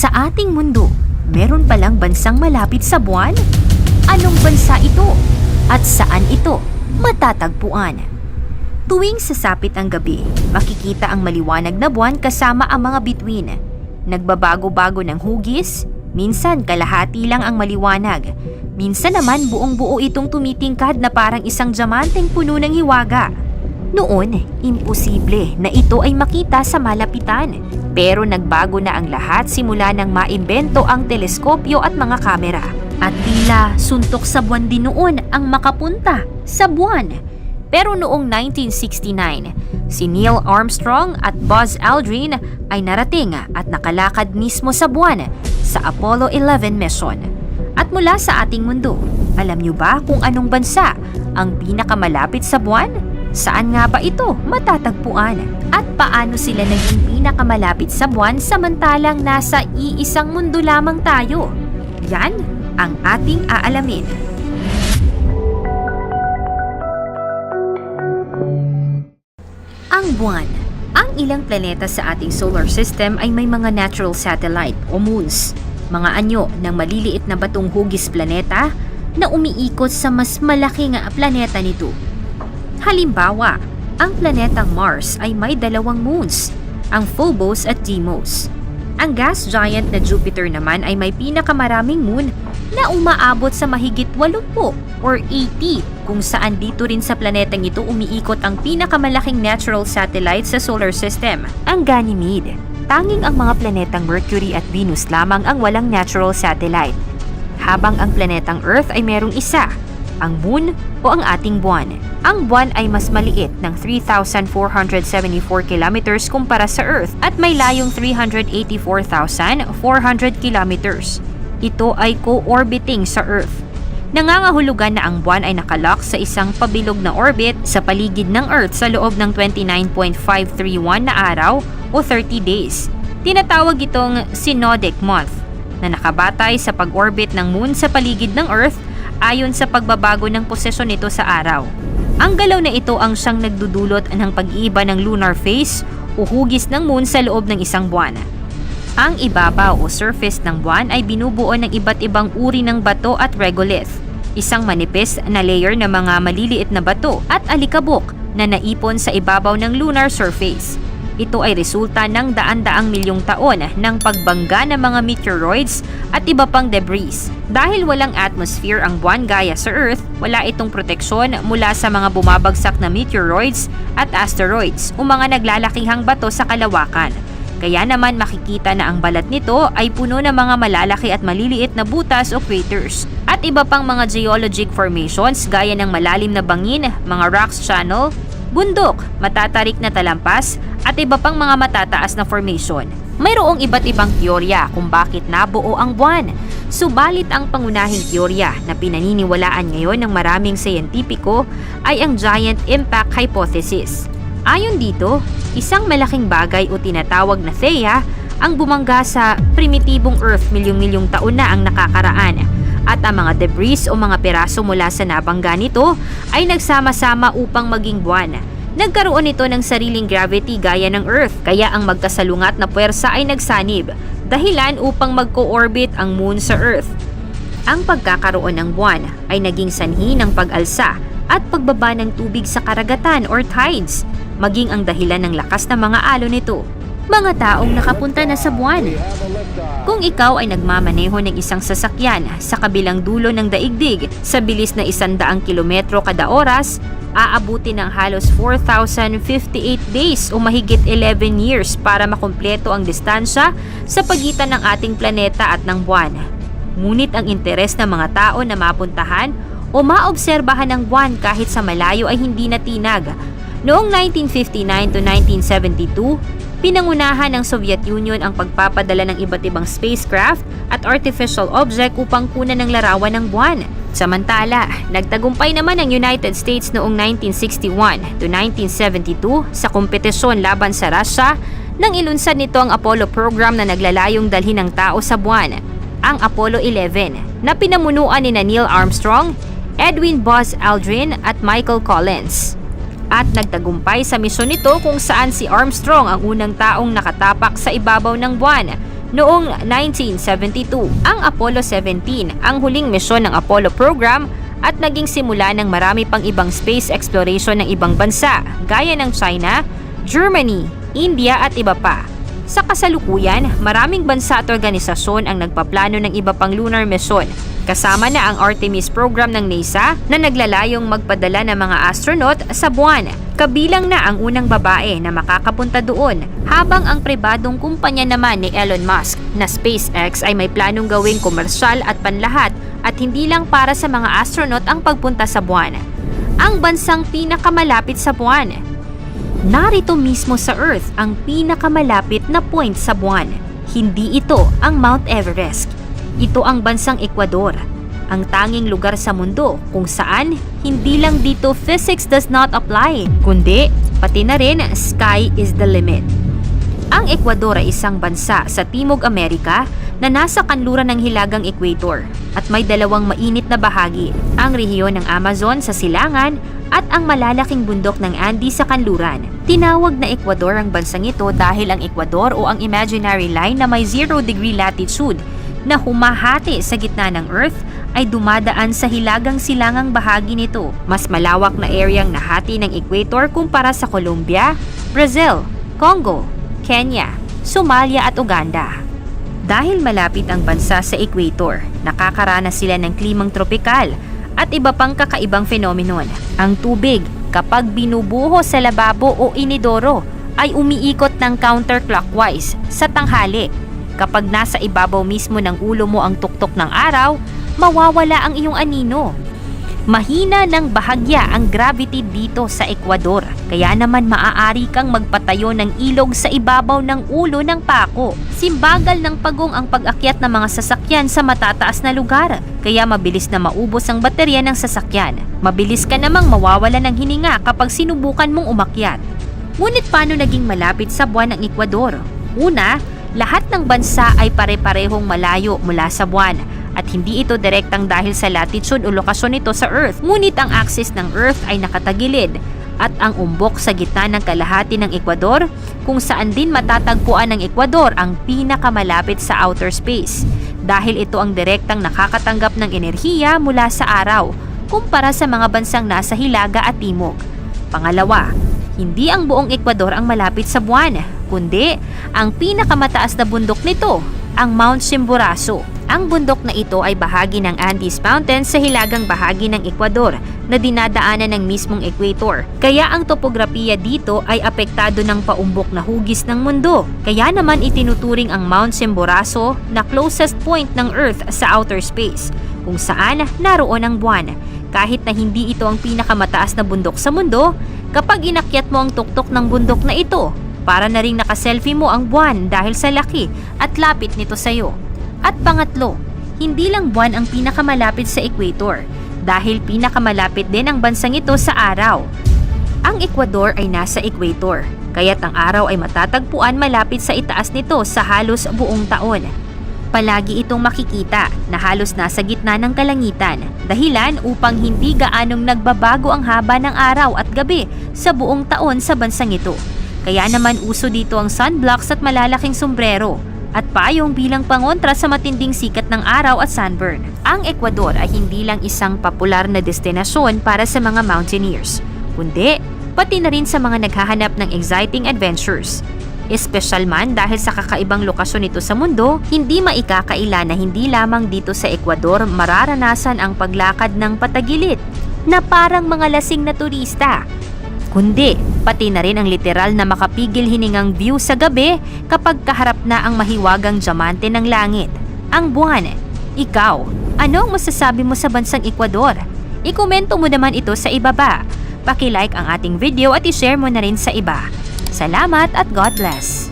Sa ating mundo, meron palang bansang malapit sa buwan? Anong bansa ito? At saan ito matatagpuan? Tuwing sasapit ang gabi, makikita ang maliwanag na buwan kasama ang mga bituin. Nagbabago-bago ng hugis, minsan kalahati lang ang maliwanag. Minsan naman buong-buo itong tumitingkad na parang isang diamanteng puno ng hiwaga. Noon, imposible na ito ay makita sa malapitan. Pero nagbago na ang lahat simula nang maimbento ang teleskopyo at mga kamera. At tila suntok sa buwan din noon ang makapunta sa buwan. Pero noong 1969, si Neil Armstrong at Buzz Aldrin ay narating at nakalakad mismo sa buwan sa Apollo 11 mission. At mula sa ating mundo, alam niyo ba kung anong bansa ang pinakamalapit sa buwan? Saan nga ba ito matatagpuan? At paano sila naging pinakamalapit sa buwan samantalang nasa iisang mundo lamang tayo? Yan ang ating aalamin. Ang buwan. Ang ilang planeta sa ating solar system ay may mga natural satellite o moons. Mga anyo ng maliliit na batong hugis planeta na umiikot sa mas malaking planeta nito. Halimbawa, ang planetang Mars ay may 2 moons, ang Phobos at Deimos. Ang gas giant na Jupiter naman ay may pinakamaraming moon na umaabot sa mahigit 80 or 80 kung saan dito rin sa planetang ito umiikot ang pinakamalaking natural satellite sa solar system, ang Ganymede. Tanging ang mga planetang Mercury at Venus lamang ang walang natural satellite, habang ang planetang Earth ay merong isa, ang Moon o ang ating buwan. Ang buwan ay mas maliit ng 3,474 kilometers kumpara sa Earth at may layong 384,400 kilometers. Ito ay co-orbiting sa Earth. Nangangahulugan na ang buwan ay nakalock sa isang pabilog na orbit sa paligid ng Earth sa loob ng 29.531 na araw o 30 days. Tinatawag itong synodic month na nakabatay sa pag-orbit ng Moon sa paligid ng Earth ayon sa pagbabago ng posisyon nito sa araw. Ang galaw na ito ang siyang nagdudulot ng pag-iiba ng lunar phase o hugis ng Moon sa loob ng isang buwan. Ang ibabaw o surface ng buwan ay binubuo ng iba't ibang uri ng bato at regolith, isang manipis na layer ng mga maliliit na bato at alikabok na naipon sa ibabaw ng lunar surface. Ito ay resulta ng daan-daang milyong taon ng pagbangga ng mga meteoroids at iba pang debris. Dahil walang atmosphere ang buwan gaya sa Earth, wala itong proteksyon mula sa mga bumabagsak na meteoroids at asteroids o mga naglalakihang bato sa kalawakan. Kaya naman makikita na ang balat nito ay puno ng mga malalaki at maliliit na butas o craters at iba pang mga geologic formations gaya ng malalim na bangin, mga rocks channel, bundok, matatarik na talampas at iba pang mga matataas na formation. Mayroong iba't ibang teorya kung bakit nabuo ang buwan. Subalit ang pangunahing teorya na pinaniniwalaan ngayon ng maraming siyentipiko ay ang giant impact hypothesis. Ayon dito, isang malaking bagay o tinatawag na Theia ang bumangga sa primitibong Earth milyong-milyong taon na ang nakakaraan at ang mga debris o mga piraso mula sa nabangga nito ay nagsama-sama upang maging buwan. Nagkaroon ito ng sariling gravity gaya ng Earth kaya ang magkasalungat na puwersa ay nagsanib, dahilan upang mag-co-orbit ang Moon sa Earth. Ang pagkakaroon ng buwan ay naging sanhi ng pag-alsa at pagbaba ng tubig sa karagatan or tides, maging ang dahilan ng lakas ng mga alon nito. Mga taong nakapunta na sa buwan. Kung ikaw ay nagmamaneho ng isang sasakyan sa kabilang dulo ng daigdig sa bilis na 100 kilometro kada oras, aabuti ng halos 4,058 days o mahigit 11 years para makumpleto ang distansya sa pagitan ng ating planeta at ng buwan. Ngunit ang interes ng mga tao na mapuntahan o maobserbahan ng buwan kahit sa malayo ay hindi natinag. Noong 1959 to 1972, pinangunahan ng Soviet Union ang pagpapadala ng iba't ibang spacecraft at artificial object upang kunan ng larawan ng buwan. Samantala, nagtagumpay naman ang United States noong 1961 to 1972 sa kompetisyon laban sa Russia nang ilunsad nito ang Apollo program na naglalayong dalhin ng tao sa buwan, ang Apollo 11, na pinamunuan ni Neil Armstrong, Edwin Buzz Aldrin at Michael Collins. At nagtagumpay sa misyon nito kung saan si Armstrong ang unang taong nakatapak sa ibabaw ng buwan Noong 1972, ang Apollo 17 ang huling misyon ng Apollo program at naging simula ng marami pang ibang space exploration ng ibang bansa gaya ng China, Germany, India at iba pa. Sa kasalukuyan, maraming bansa at organisasyon ang nagpaplano ng iba pang lunar mission. Kasama na ang Artemis program ng NASA na naglalayong magpadala ng mga astronaut sa buwan. Kabilang na ang unang babae na makakapunta doon, habang ang pribadong kumpanya naman ni Elon Musk na SpaceX ay may planong gawing komersyal at panlahat at hindi lang para sa mga astronaut ang pagpunta sa buwan. Ang bansang pinakamalapit sa buwan. Narito mismo sa Earth ang pinakamalapit na point sa buwan. Hindi ito ang Mount Everest. Ito ang bansang Ecuador, ang tanging lugar sa mundo kung saan hindi lang dito physics does not apply, kundi pati na rin sky is the limit. Ang Ecuador ay isang bansa sa Timog Amerika na nasa kanluran ng hilagang equator at may dalawang mainit na bahagi, ang rehiyon ng Amazon sa silangan at ang malalaking bundok ng Andes sa kanluran. Tinawag na Ecuador ang bansang ito dahil ang Ecuador o ang imaginary line na may 0-degree latitude na humahati sa gitna ng Earth ay dumadaan sa hilagang silangang bahagi nito. Mas malawak na areang nahati ng equator kumpara sa Colombia, Brazil, Congo, Kenya, Somalia at Uganda. Dahil malapit ang bansa sa equator, nakakaranas sila ng klimang tropikal at iba pang kakaibang phenomenon. Ang tubig, kapag binubuho sa lababo o inidoro, ay umiikot ng counterclockwise sa tanghali. Kapag nasa ibabaw mismo ng ulo mo ang tuktok ng araw, mawawala ang iyong anino. Mahina ng bahagya ang gravity dito sa Ecuador, kaya naman maaari kang magpatayo ng ilog sa ibabaw ng ulo ng pako. Simbagal ng pagong ang pag-akyat ng mga sasakyan sa matataas na lugar, kaya mabilis na maubos ang baterya ng sasakyan. Mabilis ka namang mawawala ng hininga kapag sinubukan mong umakyat. Ngunit paano naging malapit sa buwan ng Ecuador? Una, lahat ng bansa ay pare-parehong malayo mula sa buwan at hindi ito direktang dahil sa latitude o lokasyon nito sa Earth. Ngunit ang axis ng Earth ay nakatagilid at ang umbok sa gitna ng kalahati ng Ecuador kung saan din matatagpuan ng Ecuador ang pinakamalapit sa outer space dahil ito ang direktang nakakatanggap ng enerhiya mula sa araw kumpara sa mga bansang nasa hilaga at timog. Pangalawa, hindi ang buong Ecuador ang malapit sa buwan, kundi ang pinakamataas na bundok nito, ang Mount Chimborazo. Ang bundok na ito ay bahagi ng Andes Mountains sa hilagang bahagi ng Ecuador na dinadaanan ng mismong equator. Kaya ang topografiya dito ay apektado ng paumbok na hugis ng mundo. Kaya naman itinuturing ang Mount Chimborazo na closest point ng Earth sa outer space, kung saan naroon ang buwan. Kahit na hindi ito ang pinakamataas na bundok sa mundo, kapag inakyat mo ang tuktok ng bundok na ito, para na ring nakaselfie mo ang buwan dahil sa laki at lapit nito sa iyo. At pangatlo, hindi lang buwan ang pinakamalapit sa equator dahil pinakamalapit din ang bansang ito sa araw. Ang Ecuador ay nasa equator, kaya't ang araw ay matatagpuan malapit sa itaas nito sa halos buong taon. Palagi itong makikita na halos nasa gitna ng kalangitan, dahilan upang hindi gaanong nagbabago ang haba ng araw at gabi sa buong taon sa bansang ito. Kaya naman uso dito ang sunblocks at malalaking sombrero at payong bilang pangontra sa matinding sikat ng araw at sunburn. Ang Ecuador ay hindi lang isang popular na destinasyon para sa mga mountaineers, kundi pati na rin sa mga naghahanap ng exciting adventures. Espesyal man dahil sa kakaibang lokasyon nito sa mundo, hindi maikakaila na hindi lamang dito sa Ecuador mararanasan ang paglakad ng patagilid na parang mga lasing na turista, kundi pati na rin ang literal na makapigil hiningang view sa gabi kapag kaharap na ang mahiwagang diamante ng langit, ang buwan. Ikaw, ano ang masasabi mo sa bansang Ecuador? Ikomento mo naman ito sa ibaba. Paki-like ang ating video at i-share mo na rin sa iba. Salamat at God bless!